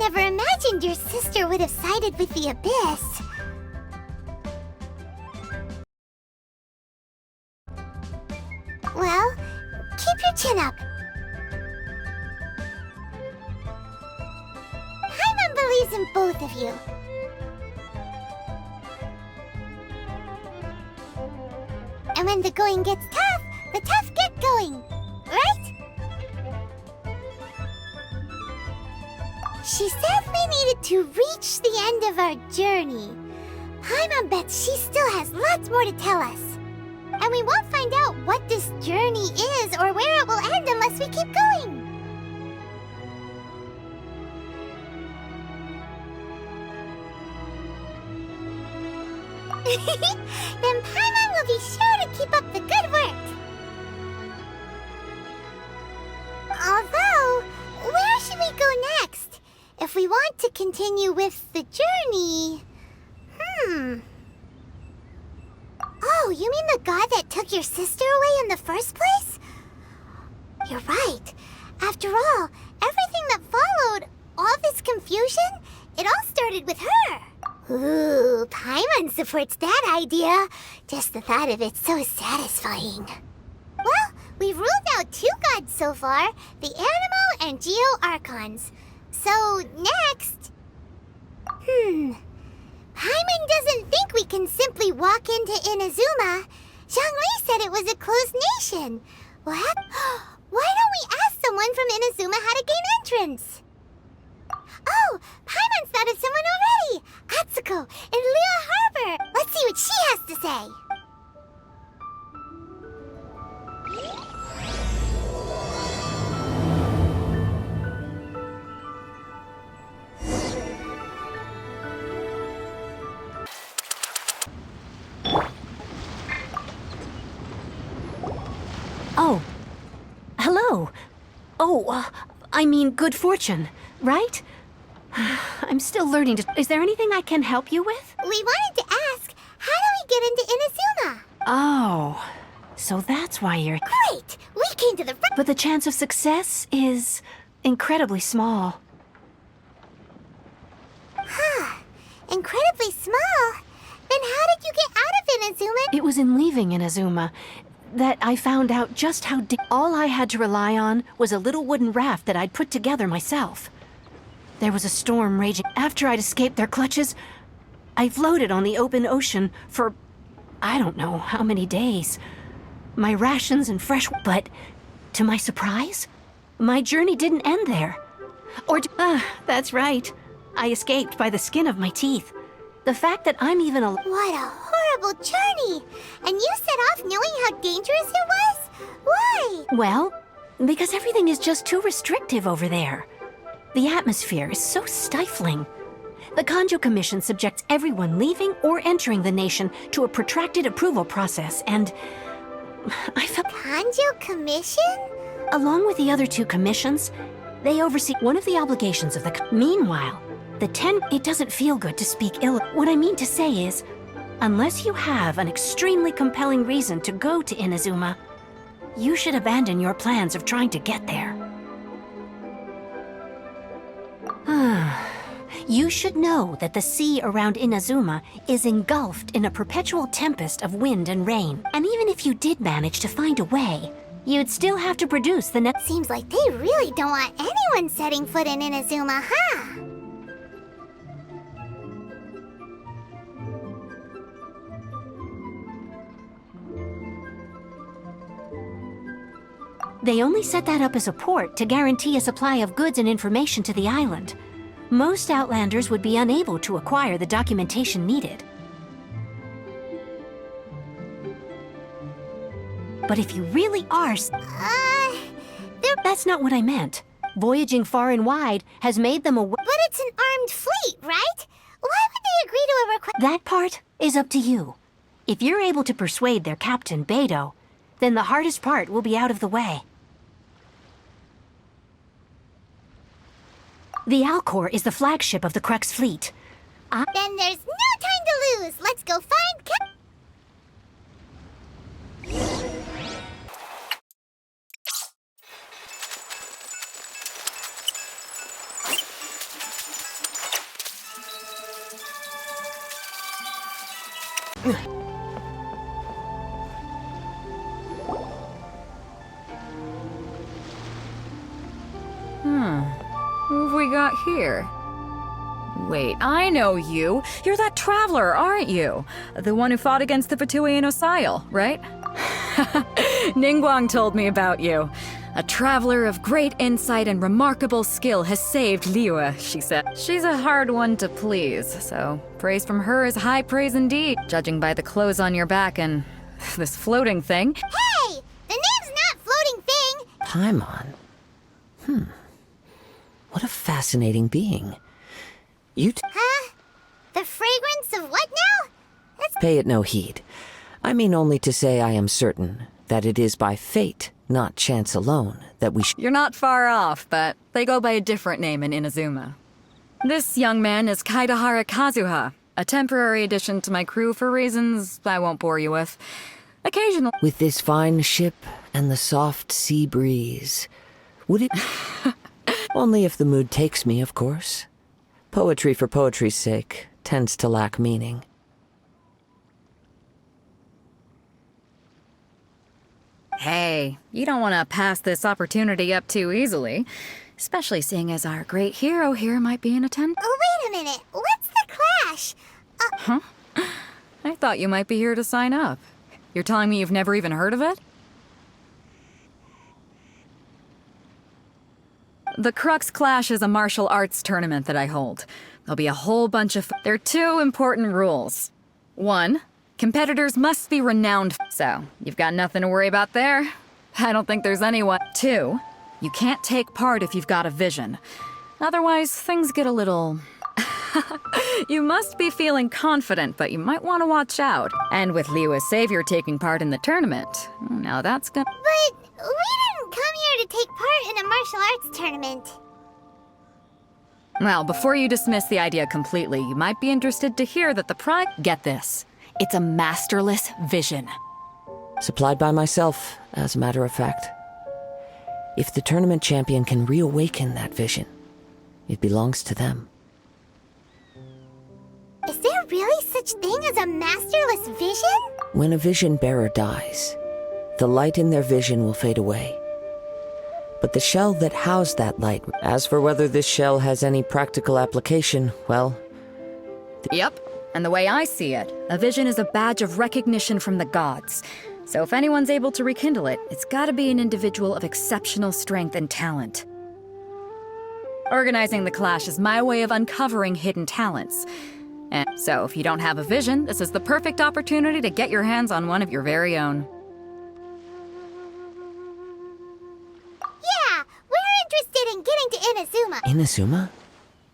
never imagined your sister would have sided with the Abyss. Well, keep your chin up. Paimon believes in both of you. And when the going gets tough, the tough get going, right? She said we needed to reach the end of our journey. Paimon bets she still has lots more to tell us. And we won't find out what this journey is or where it will end unless we keep going. Then Paimon will be sure to keep up the good work. Although, where should we go next? If we want to continue with the journey... Oh, you mean the god that took your sister away in the first place? You're right. After all, everything that followed, all this confusion, it all started with her. Ooh, Paimon supports that idea. Just the thought of it's so satisfying. Well, we've ruled out 2 gods so far, the Animo and Geo Archons. So, next... Paimon doesn't think we can simply walk into Inazuma. Zhongli said it was a closed nation. What? Why don't we ask someone from Inazuma how to gain entrance? Oh, Paimon's thought of someone already! Atsuko in Liyue Harbor! Let's see what she has to say! Oh. Hello. Oh, I mean good fortune, right? I'm still learning to... Is there anything I can help you with? We wanted to ask, how do we get into Inazuma? Oh, so that's why you're... Great! We came to the... But the chance of success is incredibly small. Incredibly small? Then how did you get out of Inazuma? It was in leaving Inazuma that I found out just how... All I had to rely on was a little wooden raft that I'd put together myself. There was a storm raging. After I'd escaped their clutches, I floated on the open ocean for... I don't know how many days. My rations and fresh... But, to my surprise, my journey didn't end there. That's right. I escaped by the skin of my teeth. The fact that I'm even a... What a horrible journey! And you set off knowing how dangerous it was? Why? Well, because everything is just too restrictive over there. The atmosphere is so stifling. The Kanjo Commission subjects everyone leaving or entering the nation to a protracted approval process, and... I felt... Kanjo Commission? Along with the other 2 commissions, they oversee one of the obligations of the... Meanwhile, the 10... It doesn't feel good to speak ill... What I mean to say is, unless you have an extremely compelling reason to go to Inazuma, you should abandon your plans of trying to get there. You should know that the sea around Inazuma is engulfed in a perpetual tempest of wind and rain. And even if you did manage to find a way, you'd still have to produce the next... Seems like they really don't want anyone setting foot in Inazuma, huh? They only set that up as a port to guarantee a supply of goods and information to the island. Most Outlanders would be unable to acquire the documentation needed. But if you really are... That's not what I meant. Voyaging far and wide has made them aware... But it's an armed fleet, right? Why would they agree to a request? That part is up to you. If you're able to persuade their captain, Beidou, then the hardest part will be out of the way. The Alcor is the flagship of the Crux fleet. Then there's no time to lose. Let's go find Who have we got here? Wait, I know you. You're that traveler, aren't you? The one who fought against the Fatui and Osile, right? Ningguang told me about you. A traveler of great insight and remarkable skill has saved Liyue, she said. She's a hard one to please, so praise from her is high praise indeed, judging by the clothes on your back and this floating thing. Hey! The name's not Floating Thing! Paimon? What a fascinating being. Huh? The fragrance of what now? That's Pay it no heed. I mean only to say I am certain that it is by fate, not chance alone, that we You're not far off, but they go by a different name in Inazuma. This young man is Kaidahara Kazuha, a temporary addition to my crew for reasons I won't bore you with. Occasionally. With this fine ship and the soft sea breeze, would it... Only if the mood takes me, of course. Poetry for poetry's sake tends to lack meaning. Hey, you don't want to pass this opportunity up too easily, especially seeing as our great hero here might be in attendance. Oh, wait a minute. What's the clash? I thought you might be here to sign up. You're telling me you've never even heard of it? The Crux Clash is a martial arts tournament that I hold. There'll be a whole bunch of... There are two important rules. 1, competitors must be renowned. So, you've got nothing to worry about there. I don't think there's anyone. 2, you can't take part if you've got a vision. Otherwise, things get a little... You must be feeling confident, but you might want to watch out. And with Liyue's savior taking part in the tournament, now that's gonna... But we didn't come here to take part in a martial arts tournament. Well, before you dismiss the idea completely, you might be interested to hear that the prize... Get this. It's a masterless vision. Supplied by myself, as a matter of fact. If the tournament champion can reawaken that vision, it belongs to them. Is there really such thing as a masterless vision? When a vision bearer dies, the light in their vision will fade away. But the shell that housed that light... As for whether this shell has any practical application, well... Yep. And the way I see it, a vision is a badge of recognition from the gods. So if anyone's able to rekindle it, it's gotta be an individual of exceptional strength and talent. Organizing the clash is my way of uncovering hidden talents. And so if you don't have a vision, this is the perfect opportunity to get your hands on one of your very own. Yeah, we're interested in getting to Inazuma. Inazuma?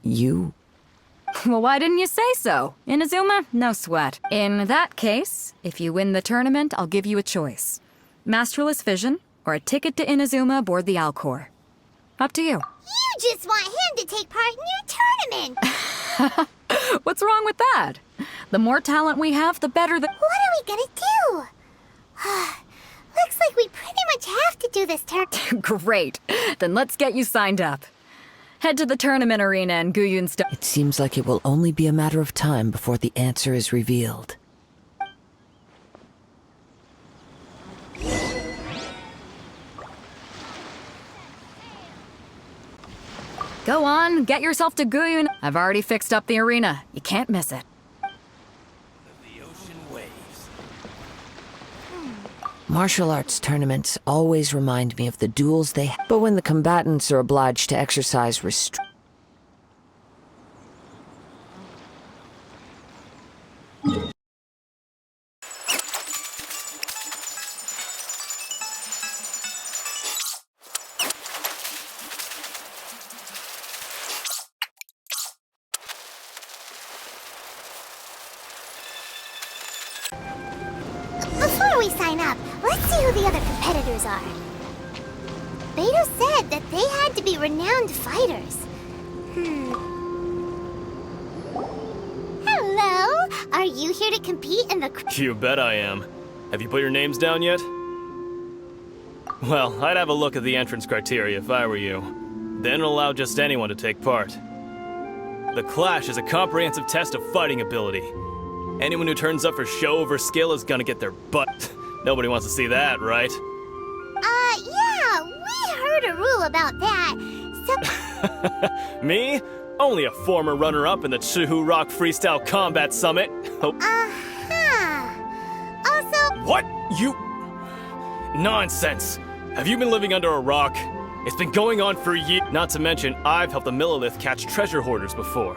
You... Well, why didn't you say so? Inazuma? No sweat. In that case, if you win the tournament, I'll give you a choice. Masterless Vision, or a ticket to Inazuma aboard the Alcor. Up to you. You just want him to take part in your tournament. What's wrong with that? The more talent we have, the better the... What are we gonna do? Looks like we pretty much have to do this Great. Then let's get you signed up. Head to the tournament arena and Guyun It seems like it will only be a matter of time before the answer is revealed. Go on, get yourself to Guyun. I've already fixed up the arena. You can't miss it. The ocean waves. Martial arts tournaments always remind me of the duels they have. But when the combatants are obliged to exercise restraint... Before we sign up, let's see who the other competitors are. Beto said that they had to be renowned fighters. Hello? Are you here to compete in the... You bet I am. Have you put your names down yet? Well, I'd have a look at the entrance criteria if I were you. Then allow just anyone to take part. The Clash is a comprehensive test of fighting ability. Anyone who turns up for show over skill is gonna get their butt. Nobody wants to see that, right? Yeah, we heard a rule about that. So, Me? Only a former runner-up in the Chihu Rock Freestyle Combat Summit. Oh. Also, What? You... Nonsense. Have you been living under a rock? It's been going on for years. Not to mention, I've helped the Millilith catch treasure hoarders before.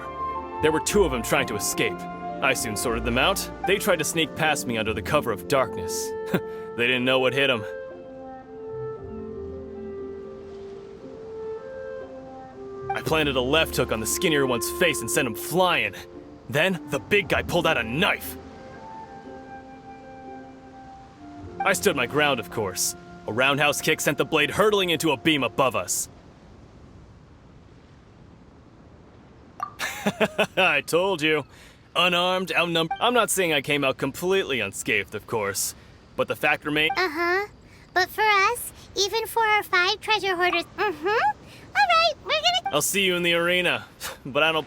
There were 2 of them trying to escape. I soon sorted them out. They tried to sneak past me under the cover of darkness. They didn't know what hit them. I planted a left hook on the skinnier one's face and sent him flying. Then, the big guy pulled out a knife. I stood my ground, of course. A roundhouse kick sent the blade hurtling into a beam above us. I told you. Unarmed, outnumbered. I'm not saying I came out completely unscathed, of course. But the fact remains. but for us, even for our 5 treasure hoarders, Alright, we're gonna... I'll see you in the arena. But I don't...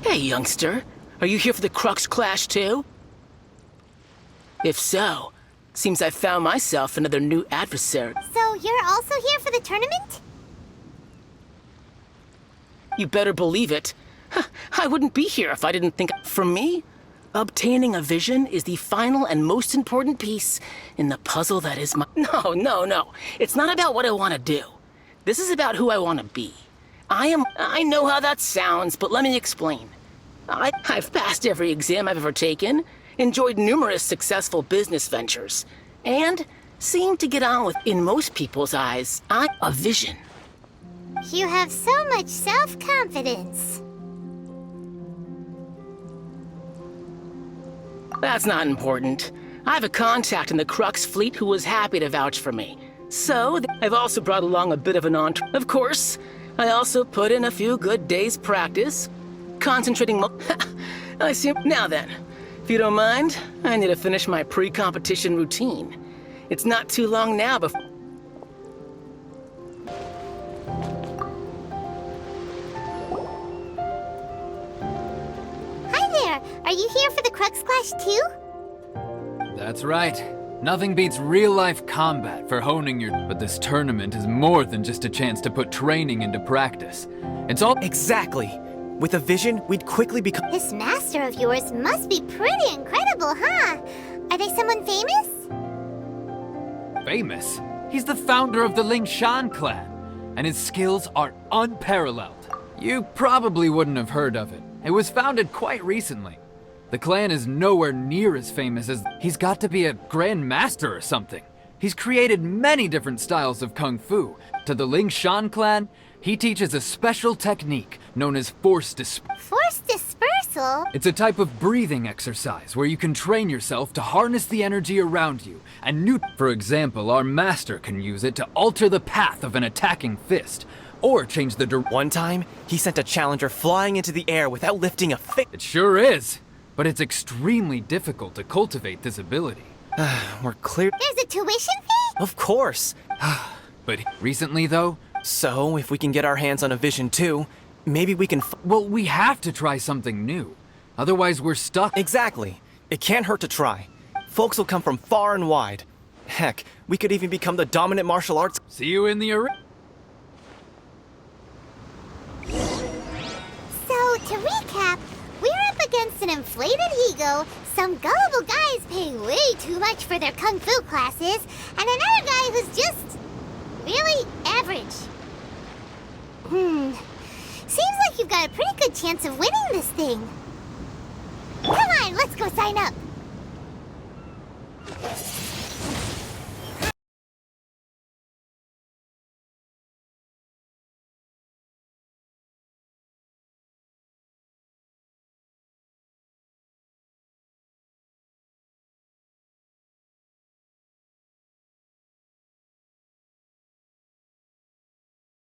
Hey, youngster. Are you here for the Crux Clash too? If so, seems I found myself another new adversary. So you're also here for the tournament? You better believe it. I wouldn't be here if I didn't think... For me, obtaining a vision is the final and most important piece in the puzzle that is my... No. It's not about what I want to do. This is about who I want to be. I know how that sounds, but let me explain. I've passed every exam I've ever taken, enjoyed numerous successful business ventures, and seem to get on with, in most people's eyes, a vision. You have so much self-confidence. That's not important. I have a contact in the Crux fleet who was happy to vouch for me. So, I've also brought along a bit of an entourage. Of course, I also put in a few good days' practice, concentrating I see. Now then, if you don't mind, I need to finish my pre-competition routine. It's not too long now before... Hi there, are you here for the Crux Clash too? That's right. Nothing beats real-life combat for honing your... But this tournament is more than just a chance to put training into practice. It's all... Exactly. With a vision, we'd quickly become... This master of yours must be pretty incredible, huh? Are they someone famous? famous. He's the founder of the Lingshan clan, and his skills are unparalleled. You probably wouldn't have heard of it. It was founded quite recently. The clan is nowhere near as famous as... He's got to be a Grand Master or something. He's created many different styles of Kung Fu. To the Lingshan clan, he teaches a special technique known as force dispersal. Force dispersal? It's a type of breathing exercise where you can train yourself to harness the energy around you and For example, our master can use it to alter the path of an attacking fist, or change the One time, he sent a challenger flying into the air without lifting a finger. It sure is, but it's extremely difficult to cultivate this ability. We're clear. There's a tuition fee? Of course. But recently, though, So, if we can get our hands on a vision too, maybe we can. Well, we have to try something new. Otherwise, we're stuck. Exactly. It can't hurt to try. Folks will come from far and wide. Heck, we could even become the dominant martial arts. See you in the arena. So, to recap, we're up against an inflated ego, some gullible guys paying way too much for their kung fu classes, and another guy who's just really average. Seems like you've got a pretty good chance of winning this thing. Come on, let's go sign up.